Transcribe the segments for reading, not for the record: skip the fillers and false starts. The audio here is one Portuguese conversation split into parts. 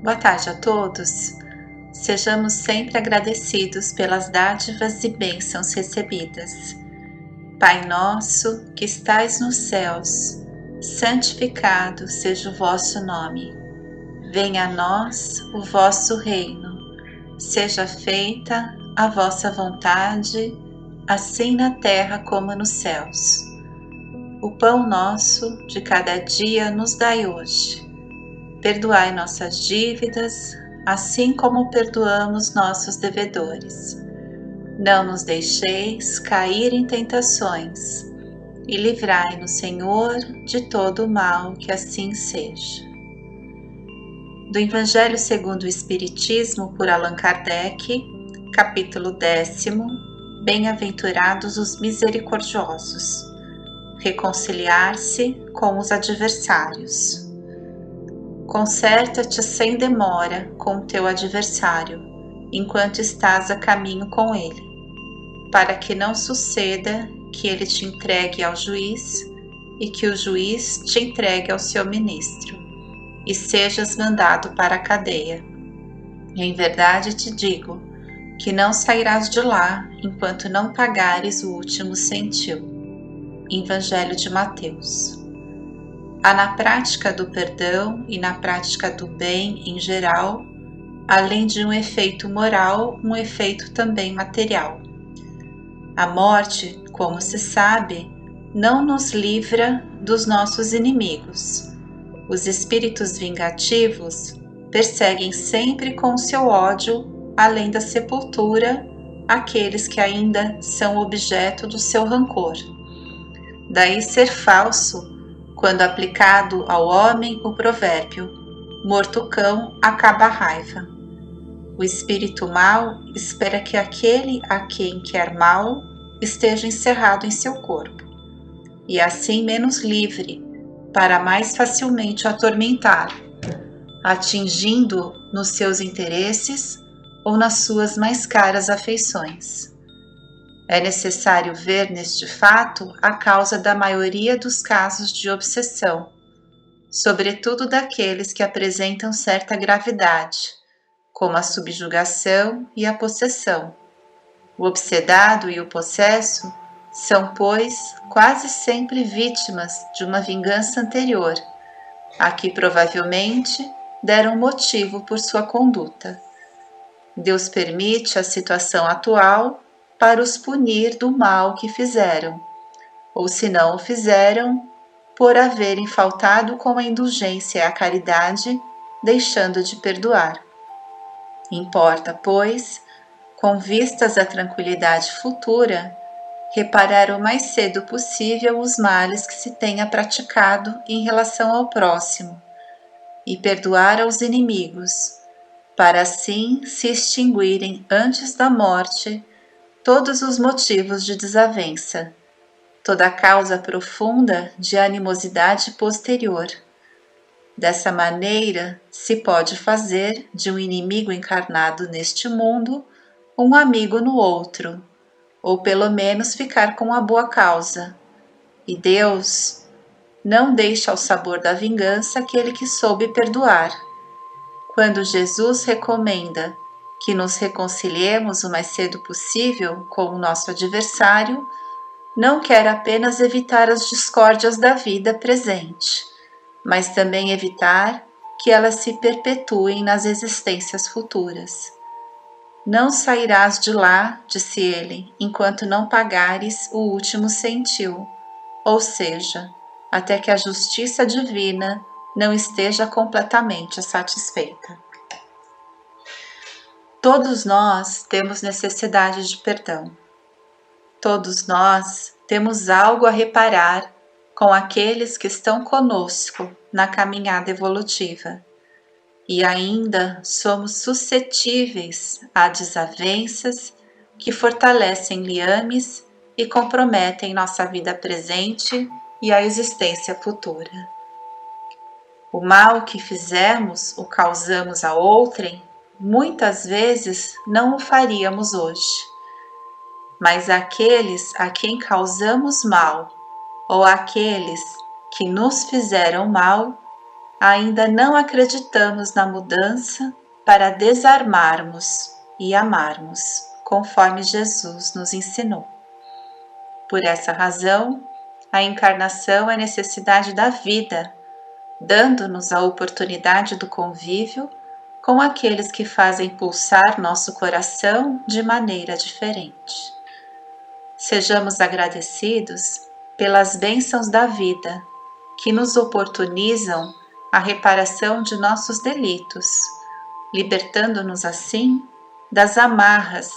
Boa tarde a todos. Sejamos sempre agradecidos pelas dádivas e bênçãos recebidas. Pai nosso, que estais nos céus, santificado seja o vosso nome. Venha a nós o vosso reino. Seja feita a vossa vontade, assim na terra como nos céus. O pão nosso de cada dia nos dai hoje. Perdoai nossas dívidas, assim como perdoamos nossos devedores. Não nos deixeis cair em tentações, e livrai-nos, Senhor, de todo o mal, que assim seja. Do Evangelho segundo o Espiritismo, por Allan Kardec, capítulo 10, Bem-aventurados os misericordiosos. Reconciliar-se com os adversários. Conserta-te sem demora com o teu adversário, enquanto estás a caminho com ele, para que não suceda que ele te entregue ao juiz e que o juiz te entregue ao seu ministro, e sejas mandado para a cadeia. Em verdade te digo que não sairás de lá enquanto não pagares o último centil. Evangelho de Mateus. Há na prática do perdão e na prática do bem em geral, além de um efeito moral, um efeito também material. A morte, como se sabe, não nos livra dos nossos inimigos. Os espíritos vingativos perseguem sempre com seu ódio, além da sepultura, aqueles que ainda são objeto do seu rancor. Daí ser falso, quando aplicado ao homem o provérbio: morto cão acaba a raiva. O espírito mau espera que aquele a quem quer mal esteja encerrado em seu corpo, e assim menos livre, para mais facilmente o atormentar, atingindo nos seus interesses ou nas suas mais caras afeições. É necessário ver neste fato a causa da maioria dos casos de obsessão, sobretudo daqueles que apresentam certa gravidade, como a subjugação e a possessão. O obsedado e o possesso são, pois, quase sempre vítimas de uma vingança anterior, a que provavelmente deram motivo por sua conduta. Deus permite a situação atual para os punir do mal que fizeram, ou se não o fizeram, por haverem faltado com a indulgência e a caridade, deixando de perdoar. Importa, pois, com vistas à tranquilidade futura, reparar o mais cedo possível os males que se tenha praticado em relação ao próximo e perdoar aos inimigos, para assim se extinguirem antes da morte todos os motivos de desavença, toda a causa profunda de animosidade posterior. Dessa maneira, se pode fazer de um inimigo encarnado neste mundo um amigo no outro, ou pelo menos ficar com a boa causa. E Deus não deixa ao sabor da vingança aquele que soube perdoar. Quando Jesus recomenda que nos reconciliemos o mais cedo possível com o nosso adversário, não quer apenas evitar as discórdias da vida presente, mas também evitar que elas se perpetuem nas existências futuras. Não sairás de lá, disse ele, enquanto não pagares o último centil, ou seja, até que a justiça divina não esteja completamente satisfeita. Todos nós temos necessidade de perdão. Todos nós temos algo a reparar com aqueles que estão conosco na caminhada evolutiva, e ainda somos suscetíveis a desavenças que fortalecem liames e comprometem nossa vida presente e a existência futura. O mal que fizemos ou causamos a outrem, muitas vezes não o faríamos hoje. Mas aqueles a quem causamos mal, ou aqueles que nos fizeram mal, ainda não acreditamos na mudança para desarmarmos e amarmos, conforme Jesus nos ensinou. Por essa razão, a encarnação é necessidade da vida, dando-nos a oportunidade do convívio com aqueles que fazem pulsar nosso coração de maneira diferente. Sejamos agradecidos pelas bênçãos da vida, que nos oportunizam a reparação de nossos delitos, libertando-nos assim das amarras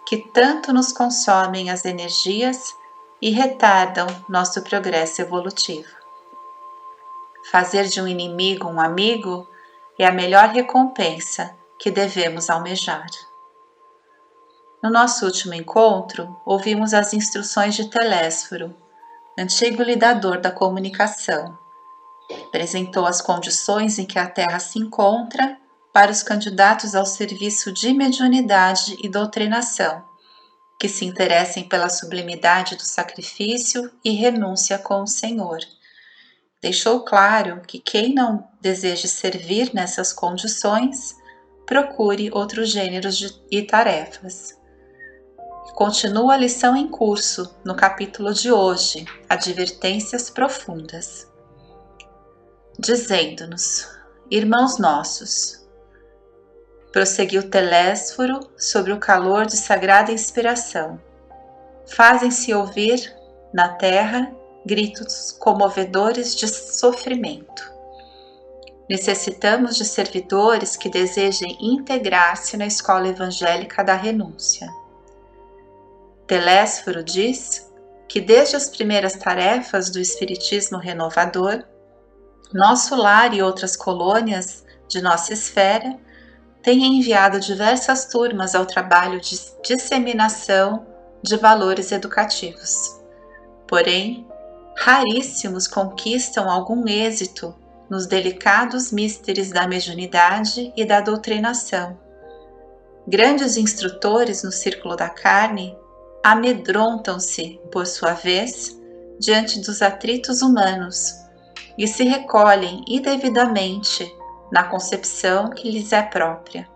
que tanto nos consomem as energias e retardam nosso progresso evolutivo. Fazer de um inimigo um amigo é a melhor recompensa que devemos almejar. No nosso último encontro, ouvimos as instruções de Telésforo, antigo lidador da comunicação. Apresentou as condições em que a Terra se encontra para os candidatos ao serviço de mediunidade e doutrinação, que se interessem pela sublimidade do sacrifício e renúncia com o Senhor. Deixou claro que quem não deseje servir nessas condições, procure outros gêneros e tarefas. Continua a lição em curso, no capítulo de hoje, Advertências Profundas, dizendo-nos: irmãos nossos, prosseguiu Telésforo sobre o calor de sagrada inspiração, fazem-se ouvir na terra gritos comovedores de sofrimento. Necessitamos de servidores que desejem integrar-se na escola evangélica da renúncia. Telésforo diz que desde as primeiras tarefas do Espiritismo renovador, nosso lar e outras colônias de nossa esfera têm enviado diversas turmas ao trabalho de disseminação de valores educativos. Porém, raríssimos conquistam algum êxito nos delicados místeres da mediunidade e da doutrinação. Grandes instrutores no círculo da carne amedrontam-se, por sua vez, diante dos atritos humanos e se recolhem indevidamente na concepção que lhes é própria.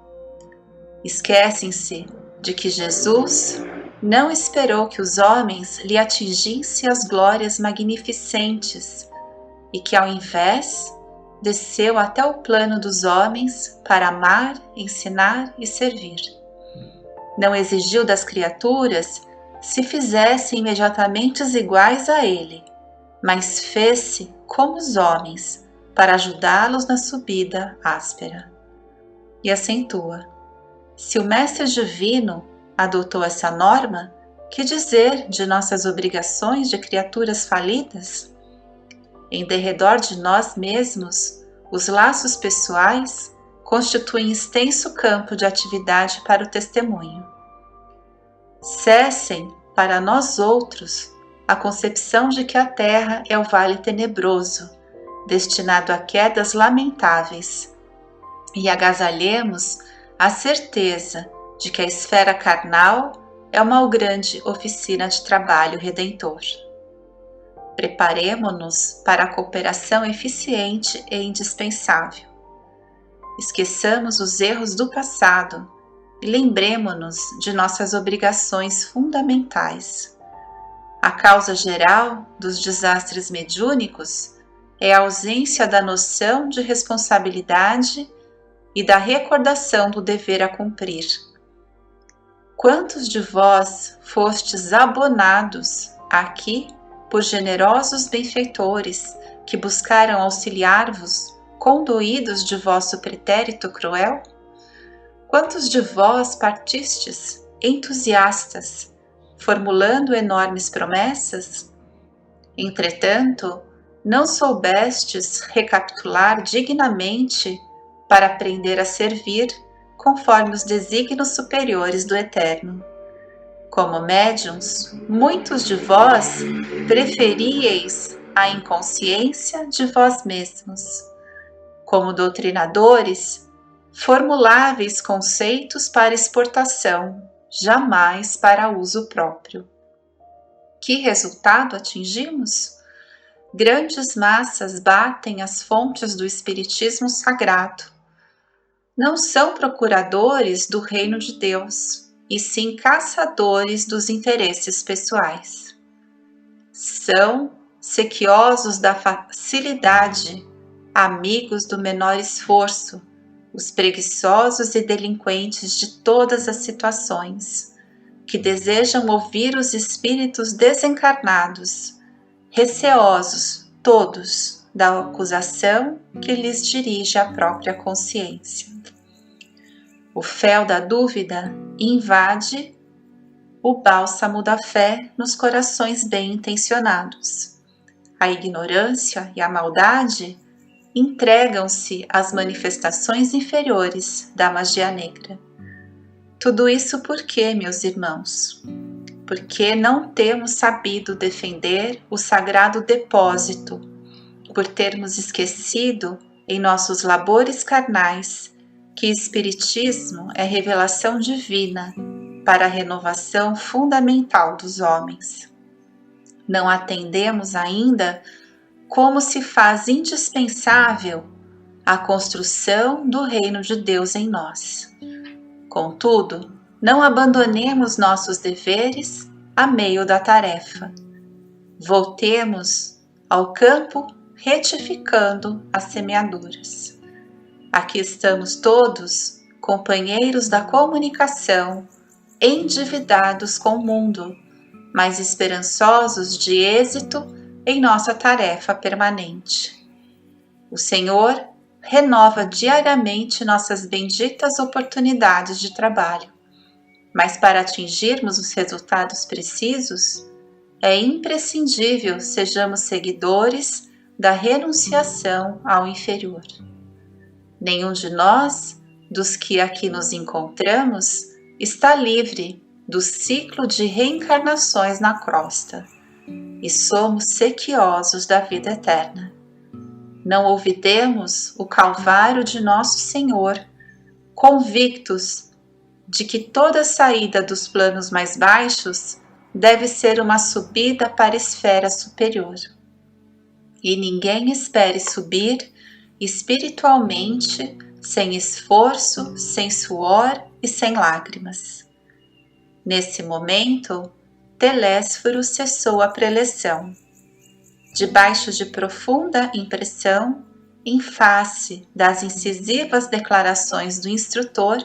Esquecem-se de que Jesus não esperou que os homens lhe atingissem as glórias magnificentes e que, ao invés, desceu até o plano dos homens para amar, ensinar e servir. Não exigiu das criaturas se fizessem imediatamente iguais a ele, mas fez-se como os homens para ajudá-los na subida áspera. E acentua: se o Mestre Divino adotou essa norma, que dizer de nossas obrigações de criaturas falidas? Em derredor de nós mesmos, os laços pessoais constituem extenso campo de atividade para o testemunho. Cessem, para nós outros, a concepção de que a terra é o vale tenebroso, destinado a quedas lamentáveis, e agasalhemos a certeza de que a esfera carnal é uma grande oficina de trabalho redentor. Preparemo-nos para a cooperação eficiente e indispensável. Esqueçamos os erros do passado e lembremo-nos de nossas obrigações fundamentais. A causa geral dos desastres mediúnicos é a ausência da noção de responsabilidade e da recordação do dever a cumprir. Quantos de vós fostes abonados aqui por generosos benfeitores que buscaram auxiliar-vos, condoídos de vosso pretérito cruel? Quantos de vós partistes, entusiastas, formulando enormes promessas? Entretanto, não soubestes recapitular dignamente para aprender a servir conforme os desígnios superiores do Eterno. Como médiuns, muitos de vós preferíeis a inconsciência de vós mesmos. Como doutrinadores, formuláveis conceitos para exportação, jamais para uso próprio. Que resultado atingimos? grandes massas batem as fontes do espiritismo sagrado. Não são procuradores do reino de Deus, e sim caçadores dos interesses pessoais. São sequiosos da facilidade, amigos do menor esforço, os preguiçosos e delinquentes de todas as situações, que desejam ouvir os espíritos desencarnados, receosos todos da acusação que lhes dirige a própria consciência. O fel da dúvida invade o bálsamo da fé nos corações bem intencionados. A ignorância e a maldade entregam-se às manifestações inferiores da magia negra. Tudo isso por quê, meus irmãos? Porque não temos sabido defender o sagrado depósito, por termos esquecido em nossos labores carnais que Espiritismo é revelação divina para a renovação fundamental dos homens. Não atendemos ainda como se faz indispensável a construção do reino de Deus em nós. Contudo, não abandonemos nossos deveres a meio da tarefa. Voltemos ao campo retificando as semeaduras. Aqui estamos todos, companheiros da comunicação, endividados com o mundo, mas esperançosos de êxito em nossa tarefa permanente. O Senhor renova diariamente nossas benditas oportunidades de trabalho, mas para atingirmos os resultados precisos, é imprescindível sejamos seguidores da renunciação ao inferior. Nenhum de nós, dos que aqui nos encontramos, está livre do ciclo de reencarnações na crosta, e somos sequiosos da vida eterna. Não olvidemos o Calvário de Nosso Senhor, convictos de que toda saída dos planos mais baixos deve ser uma subida para a esfera superior. E ninguém espere subir espiritualmente sem esforço, sem suor e sem lágrimas. Nesse momento, Telésforo cessou a preleção. Debaixo de profunda impressão, em face das incisivas declarações do instrutor,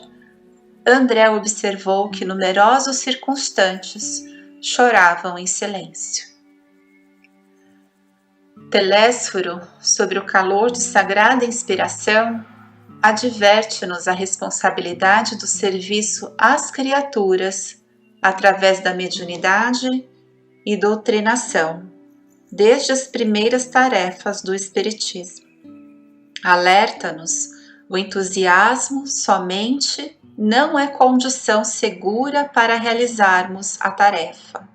André observou que numerosos circunstantes choravam em silêncio. Telésforo, sobre o calor de sagrada inspiração, adverte-nos a responsabilidade do serviço às criaturas através da mediunidade e doutrinação, desde as primeiras tarefas do Espiritismo. Alerta-nos, o entusiasmo somente não é condição segura para realizarmos a tarefa.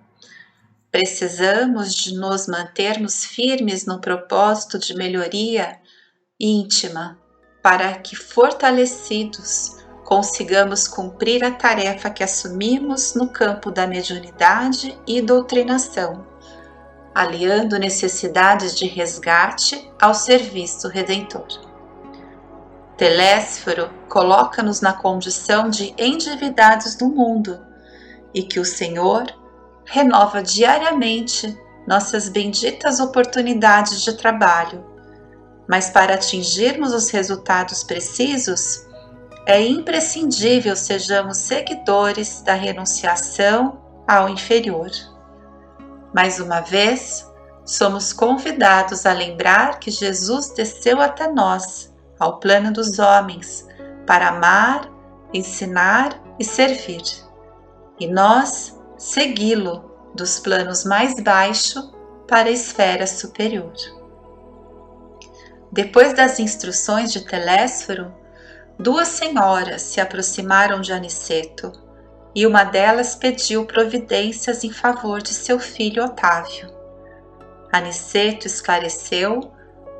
Precisamos de nos mantermos firmes no propósito de melhoria íntima, para que, fortalecidos, consigamos cumprir a tarefa que assumimos no campo da mediunidade e doutrinação, aliando necessidades de resgate ao serviço redentor. Telésforo coloca-nos na condição de endividados do mundo e que o Senhor renova diariamente nossas benditas oportunidades de trabalho, mas para atingirmos os resultados precisos, é imprescindível sejamos seguidores da renunciação ao inferior. Mais uma vez, somos convidados a lembrar que Jesus desceu até nós, ao plano dos homens, para amar, ensinar e servir. E nós segui-lo dos planos mais baixos para a esfera superior. Depois das instruções de Telésforo, duas senhoras se aproximaram de Aniceto, e uma delas pediu providências em favor de seu filho Otávio. Aniceto esclareceu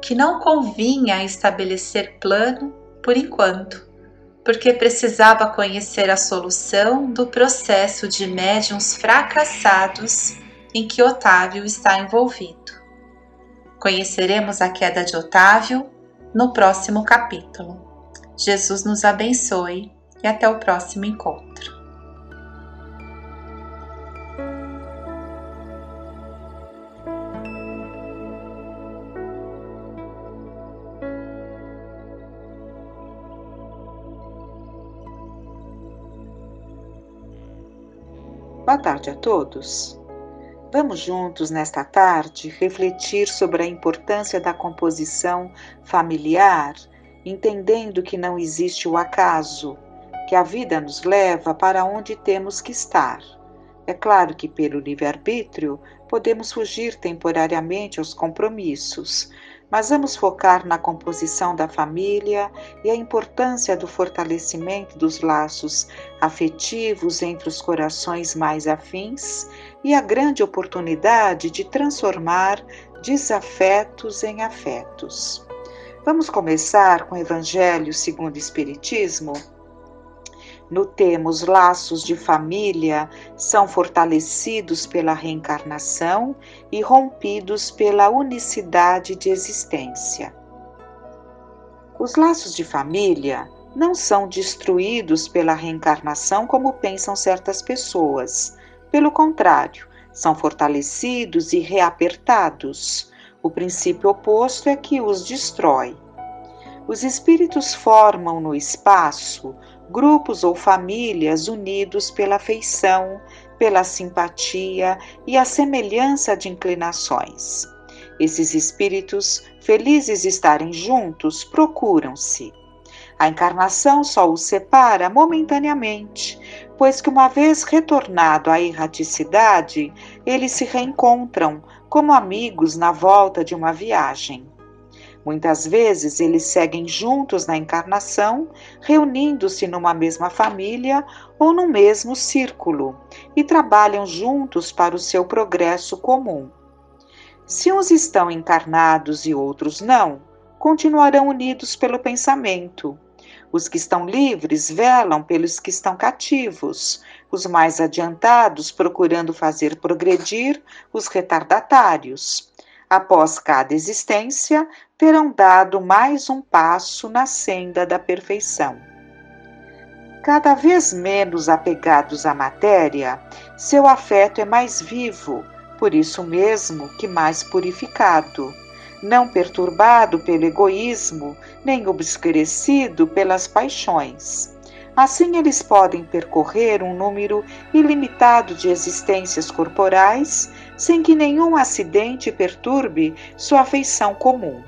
que não convinha estabelecer plano por enquanto, porque precisava conhecer a solução do processo de médiuns fracassados em que Otávio está envolvido. Conheceremos a queda de Otávio no próximo capítulo. Jesus nos abençoe e até o próximo encontro. Boa tarde a todos. Vamos juntos nesta tarde refletir sobre a importância da composição familiar, entendendo que não existe o acaso, que a vida nos leva para onde temos que estar. É claro que pelo livre-arbítrio podemos fugir temporariamente aos compromissos, mas vamos focar na composição da família e a importância do fortalecimento dos laços afetivos entre os corações mais afins e a grande oportunidade de transformar desafetos em afetos. Vamos começar com o Evangelho segundo o Espiritismo? No tema, os laços de família são fortalecidos pela reencarnação e rompidos pela unicidade de existência. Os laços de família não são destruídos pela reencarnação como pensam certas pessoas. Pelo contrário, são fortalecidos e reapertados. O princípio oposto é que os destrói. Os espíritos formam no espaço grupos ou famílias unidos pela afeição, pela simpatia e a semelhança de inclinações. Esses espíritos, felizes de estarem juntos, procuram-se. A encarnação só os separa momentaneamente, pois que uma vez retornado à erraticidade, eles se reencontram como amigos na volta de uma viagem. Muitas vezes eles seguem juntos na encarnação, reunindo-se numa mesma família ou no mesmo círculo, e trabalham juntos para o seu progresso comum. Se uns estão encarnados e outros não, continuarão unidos pelo pensamento. Os que estão livres velam pelos que estão cativos, os mais adiantados procurando fazer progredir os retardatários. Após cada existência, terão dado mais um passo na senda da perfeição. Cada vez menos apegados à matéria, seu afeto é mais vivo, por isso mesmo que mais purificado, não perturbado pelo egoísmo, nem obscurecido pelas paixões. Assim eles podem percorrer um número ilimitado de existências corporais, sem que nenhum acidente perturbe sua afeição comum.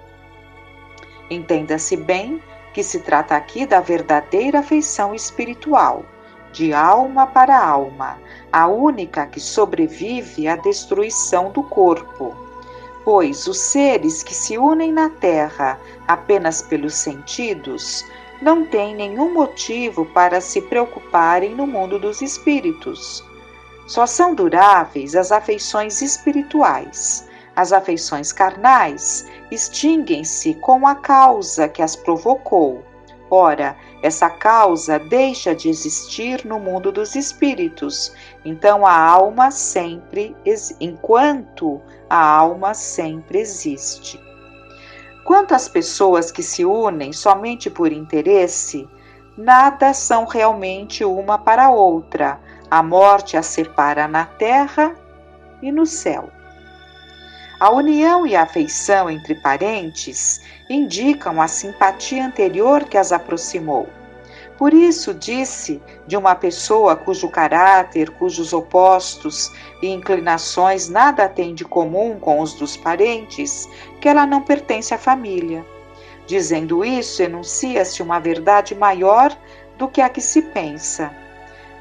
Entenda-se bem que se trata aqui da verdadeira afeição espiritual, de alma para alma, a única que sobrevive à destruição do corpo. Pois os seres que se unem na Terra apenas pelos sentidos não têm nenhum motivo para se preocuparem no mundo dos espíritos. Só são duráveis as afeições espirituais. As afeições carnais extinguem-se com a causa que as provocou. Ora, essa causa deixa de existir no mundo dos espíritos, então enquanto a alma sempre existe. Quanto às pessoas que se unem somente por interesse, nada são realmente uma para a outra. A morte as separa na terra e no céu. A união e a afeição entre parentes indicam a simpatia anterior que as aproximou. Por isso disse de uma pessoa cujo caráter, cujos opostos e inclinações nada têm de comum com os dos parentes, que ela não pertence à família. Dizendo isso, enuncia-se uma verdade maior do que a que se pensa.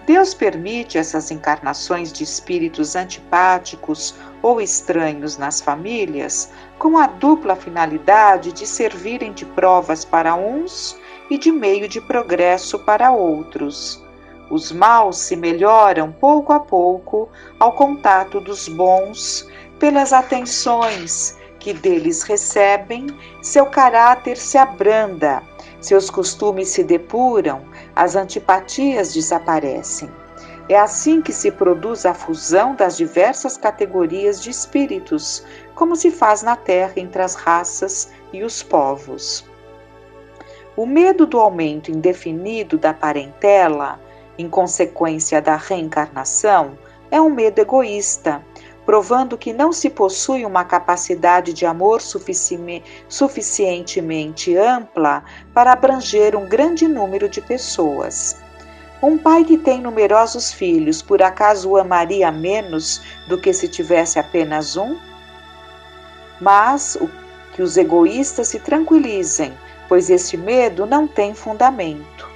Deus permite essas encarnações de espíritos antipáticos ou estranhos nas famílias com a dupla finalidade de servirem de provas para uns e de meio de progresso para outros. Os maus se melhoram pouco a pouco ao contato dos bons, pelas atenções que deles recebem, seu caráter se abranda, seus costumes se depuram, as antipatias desaparecem. É assim que se produz a fusão das diversas categorias de espíritos, como se faz na Terra entre as raças e os povos. O medo do aumento indefinido da parentela, em consequência da reencarnação, é um medo egoísta, provando que não se possui uma capacidade de amor suficientemente ampla para abranger um grande número de pessoas. Um pai que tem numerosos filhos, por acaso o amaria menos do que se tivesse apenas um? Mas que os egoístas se tranquilizem, pois este medo não tem fundamento.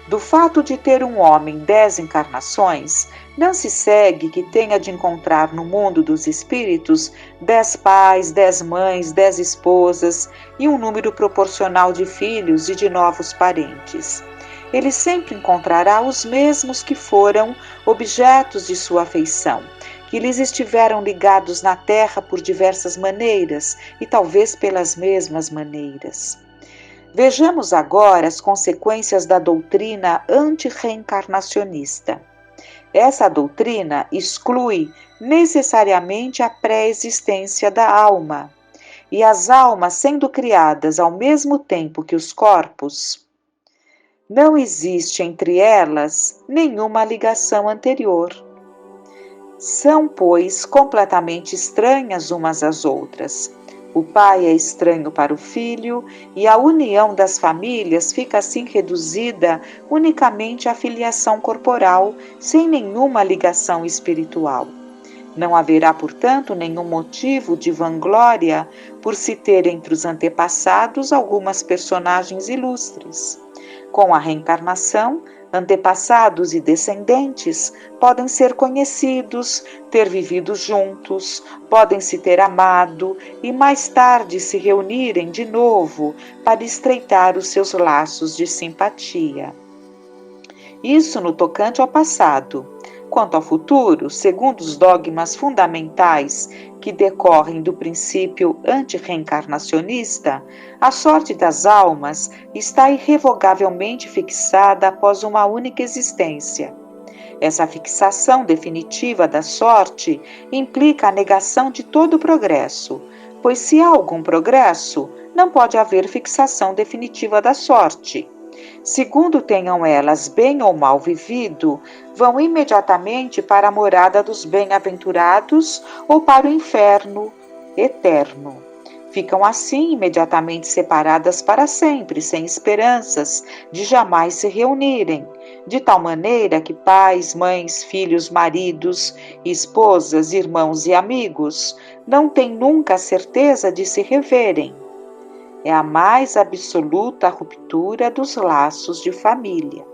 Do fato de ter um homem 10 encarnações, não se segue que tenha de encontrar no mundo dos espíritos 10 pais, 10 mães, 10 esposas e um número proporcional de filhos e de novos parentes. Ele sempre encontrará os mesmos que foram objetos de sua afeição, que lhes estiveram ligados na terra por diversas maneiras e talvez pelas mesmas maneiras. Vejamos agora as consequências da doutrina antirreencarnacionista. Essa doutrina exclui necessariamente a pré-existência da alma, e as almas sendo criadas ao mesmo tempo que os corpos, não existe entre elas nenhuma ligação anterior. São, pois, completamente estranhas umas às outras. O pai é estranho para o filho e a união das famílias fica assim reduzida unicamente à filiação corporal, sem nenhuma ligação espiritual. Não haverá, portanto, nenhum motivo de vanglória por se ter entre os antepassados algumas personagens ilustres. Com a reencarnação, antepassados e descendentes podem ser conhecidos, ter vivido juntos, podem se ter amado e mais tarde se reunirem de novo para estreitar os seus laços de simpatia. Isso no tocante ao passado. Quanto ao futuro, segundo os dogmas fundamentais que decorrem do princípio antirreencarnacionista, a sorte das almas está irrevogavelmente fixada após uma única existência. Essa fixação definitiva da sorte implica a negação de todo progresso, pois se há algum progresso, não pode haver fixação definitiva da sorte. Segundo tenham elas bem ou mal vivido, vão imediatamente para a morada dos bem-aventurados ou para o inferno eterno. Ficam assim imediatamente separadas para sempre, sem esperanças de jamais se reunirem, de tal maneira que pais, mães, filhos, maridos, esposas, irmãos e amigos não têm nunca a certeza de se reverem. É a mais absoluta ruptura dos laços de família.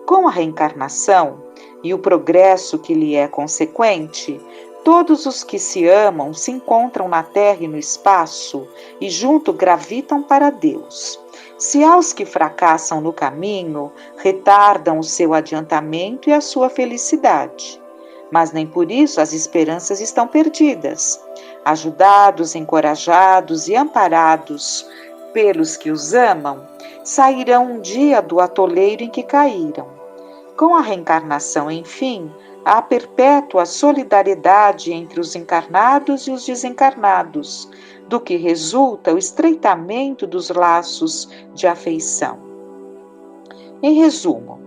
Com a reencarnação e o progresso que lhe é consequente, todos os que se amam se encontram na terra e no espaço e junto gravitam para Deus. Se há os que fracassam no caminho, retardam o seu adiantamento e a sua felicidade. Mas nem por isso as esperanças estão perdidas. Ajudados, encorajados e amparados pelos que os amam, sairão um dia do atoleiro em que caíram. Com a reencarnação, enfim, há perpétua solidariedade entre os encarnados e os desencarnados, do que resulta o estreitamento dos laços de afeição. Em resumo,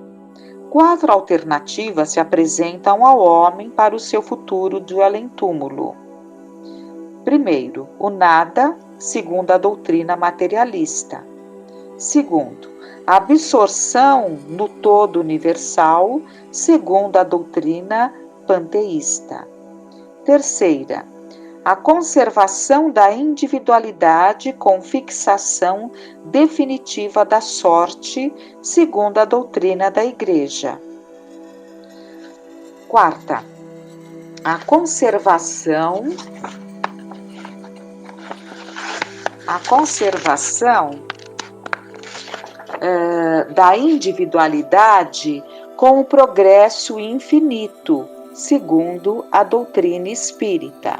4 alternativas se apresentam ao homem para o seu futuro do além-túmulo. Primeiro, o nada, segundo a doutrina materialista. Segundo, a absorção no todo universal, segundo a doutrina panteísta. Terceira, a conservação da individualidade com fixação definitiva da sorte, segundo a doutrina da Igreja. Quarta, a conservação da individualidade com o progresso infinito, segundo a doutrina espírita.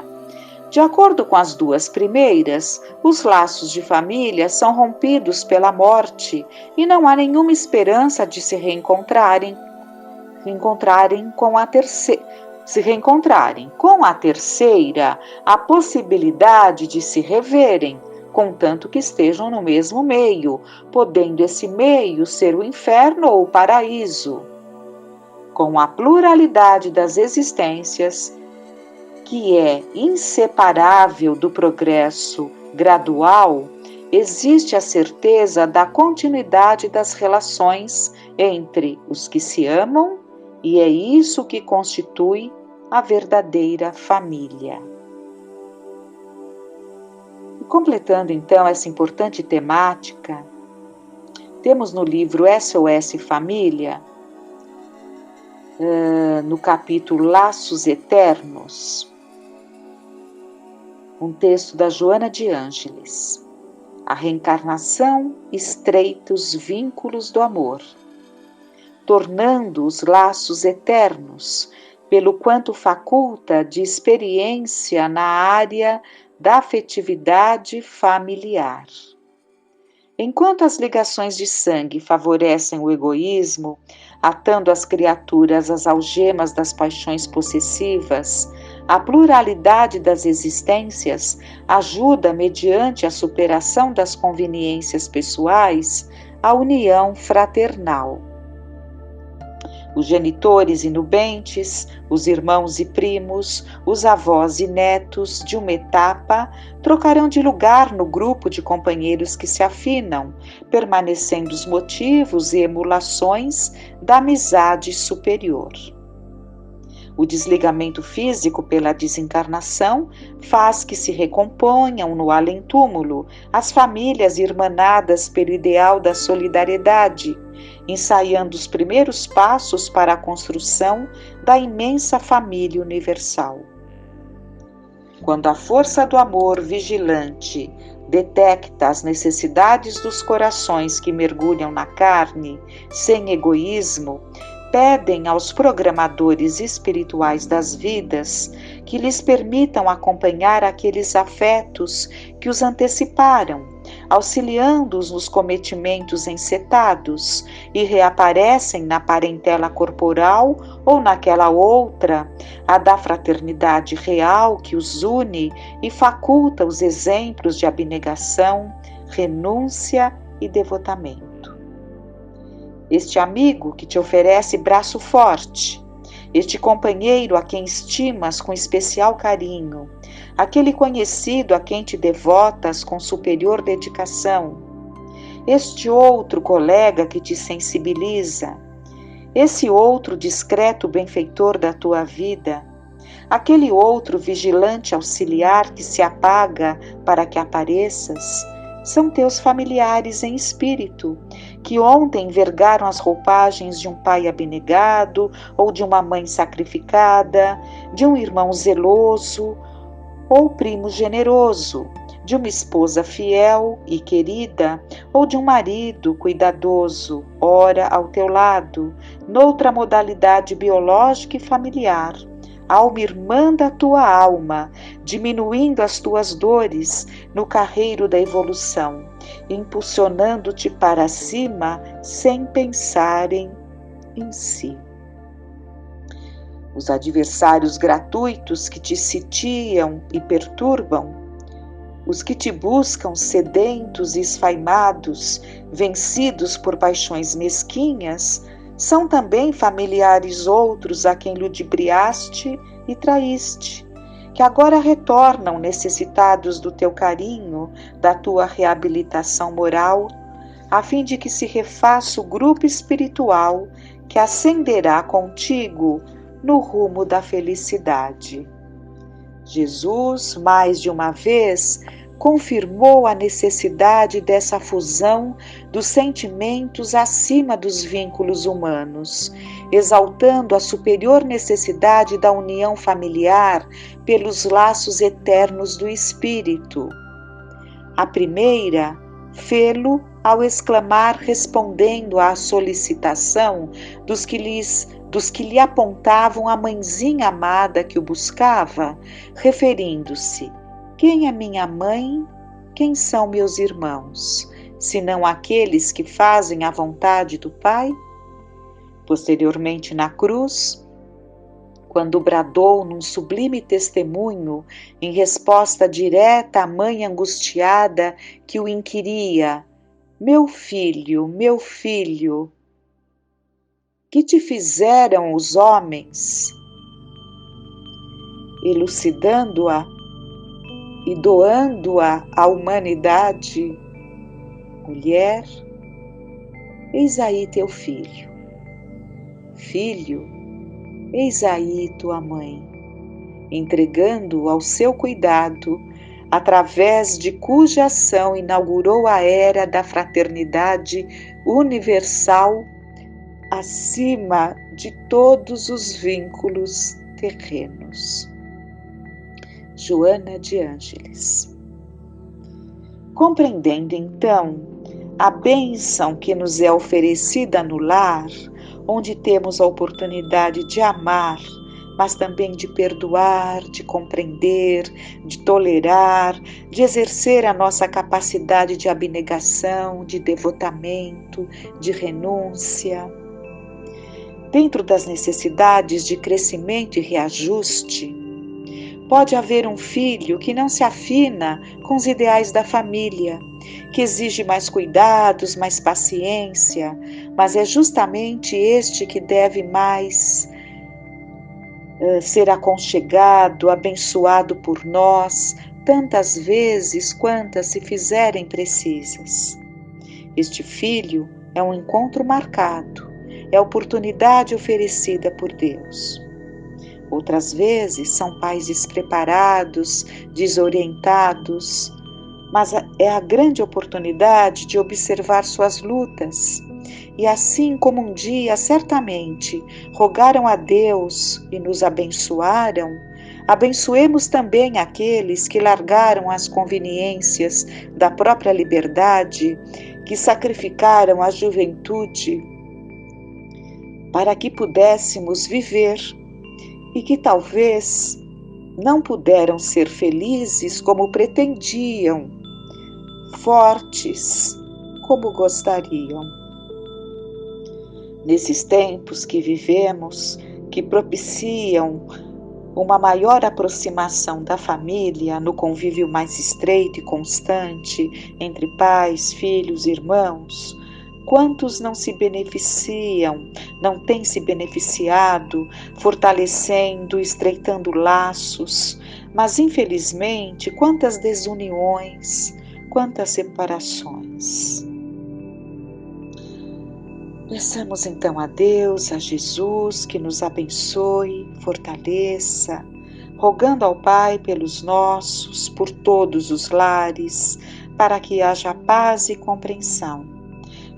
De acordo com as duas primeiras, os laços de família são rompidos pela morte e não há nenhuma esperança de se reencontrarem com a terceira. se reencontrarem. Com a terceira, a possibilidade de se reverem, contanto que estejam no mesmo meio, podendo esse meio ser o inferno ou o paraíso. Com a pluralidade das existências, que é inseparável do progresso gradual, existe a certeza da continuidade das relações entre os que se amam, e é isso que constitui a verdadeira família. E completando então essa importante temática, temos no livro SOS Família, no capítulo Laços Eternos, um texto da Joana de Ângeles. A reencarnação estreita os vínculos do amor, tornando os laços eternos, pelo quanto faculta de experiência na área da afetividade familiar. Enquanto as ligações de sangue favorecem o egoísmo, atando as criaturas às algemas das paixões possessivas, a pluralidade das existências ajuda, mediante a superação das conveniências pessoais, a união fraternal. Os genitores e nubentes, os irmãos e primos, os avós e netos de uma etapa trocarão de lugar no grupo de companheiros que se afinam, permanecendo os motivos e emulações da amizade superior. O desligamento físico pela desencarnação faz que se recomponham no além-túmulo as famílias irmanadas pelo ideal da solidariedade, ensaiando os primeiros passos para a construção da imensa família universal. Quando a força do amor vigilante detecta as necessidades dos corações que mergulham na carne, sem egoísmo, pedem aos programadores espirituais das vidas que lhes permitam acompanhar aqueles afetos que os anteciparam, auxiliando-os nos cometimentos encetados e reaparecem na parentela corporal ou naquela outra, a da fraternidade real que os une e faculta os exemplos de abnegação, renúncia e devotamento. Este amigo que te oferece braço forte, este companheiro a quem estimas com especial carinho, aquele conhecido a quem te devotas com superior dedicação, este outro colega que te sensibiliza, esse outro discreto benfeitor da tua vida, aquele outro vigilante auxiliar que se apaga para que apareças, são teus familiares em espírito, que ontem envergaram as roupagens de um pai abnegado ou de uma mãe sacrificada, de um irmão zeloso ou primo generoso, de uma esposa fiel e querida ou de um marido cuidadoso, ora ao teu lado, noutra modalidade biológica e familiar, alma irmã da tua alma, diminuindo as tuas dores no carreiro da evolução, impulsionando-te para cima sem pensarem em si. Os adversários gratuitos que te sitiam e perturbam, os que te buscam sedentos e esfaimados, vencidos por paixões mesquinhas, são também familiares outros a quem ludibriaste e traíste, que agora retornam necessitados do teu carinho, da tua reabilitação moral, a fim de que se refaça o grupo espiritual que ascenderá contigo no rumo da felicidade. Jesus, mais de uma vez, confirmou a necessidade dessa fusão dos sentimentos acima dos vínculos humanos, exaltando a superior necessidade da união familiar pelos laços eternos do espírito. A primeira, fê-lo ao exclamar, respondendo à solicitação dos que lhe apontavam a mãezinha amada que o buscava, referindo-se: quem é minha mãe? Quem são meus irmãos? Senão aqueles que fazem a vontade do Pai? Posteriormente, na cruz, quando bradou num sublime testemunho, em resposta direta à mãe angustiada que o inquiria: meu filho, que te fizeram os homens? Elucidando-a e doando-a à humanidade: mulher, eis aí teu filho. Filho, eis aí tua mãe, entregando-o ao seu cuidado, através de cuja ação inaugurou a era da fraternidade universal acima de todos os vínculos terrenos. Joana de Ângeles. Compreendendo então a bênção que nos é oferecida no lar, onde temos a oportunidade de amar, mas também de perdoar, de compreender, de tolerar, de exercer a nossa capacidade de abnegação, de devotamento, de renúncia. Dentro das necessidades de crescimento e reajuste, pode haver um filho que não se afina com os ideais da família, que exige mais cuidados, mais paciência, mas é justamente este que deve mais ser aconchegado, abençoado por nós, tantas vezes quantas se fizerem precisas. Este filho é um encontro marcado, é a oportunidade oferecida por Deus. Outras vezes são pais despreparados, desorientados, mas é a grande oportunidade de observar suas lutas. E assim como um dia certamente rogaram a Deus e nos abençoaram, abençoemos também aqueles que largaram as conveniências da própria liberdade, que sacrificaram a juventude para que pudéssemos viver e que talvez não puderam ser felizes como pretendiam, fortes como gostariam. Nesses tempos que vivemos, que propiciam uma maior aproximação da família no convívio mais estreito e constante entre pais, filhos, irmãos, quantos não se beneficiam, não têm se beneficiado, fortalecendo, estreitando laços, mas infelizmente quantas desuniões, quantas separações. Peçamos então a Deus, a Jesus, que nos abençoe, fortaleça, rogando ao Pai pelos nossos, por todos os lares, para que haja paz e compreensão.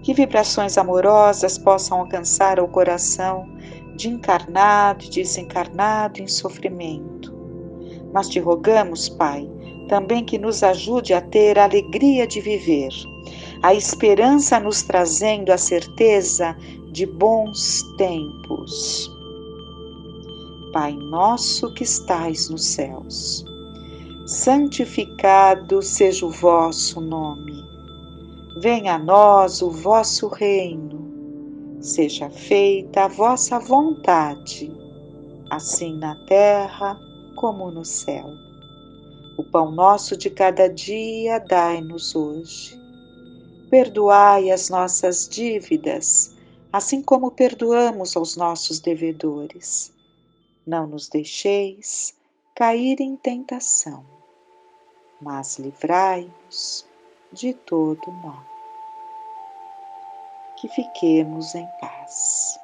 Que vibrações amorosas possam alcançar o coração de encarnado e desencarnado em sofrimento. Mas te rogamos, Pai, também que nos ajude a ter a alegria de viver, a esperança nos trazendo a certeza de bons tempos. Pai nosso que estais nos céus, santificado seja o vosso nome. Venha a nós o vosso reino. Seja feita a vossa vontade, assim na terra como no céu. O pão nosso de cada dia dai-nos hoje. Perdoai as nossas dívidas, assim como perdoamos aos nossos devedores. Não nos deixeis cair em tentação, mas livrai-nos de todo mal. Que fiquemos em paz.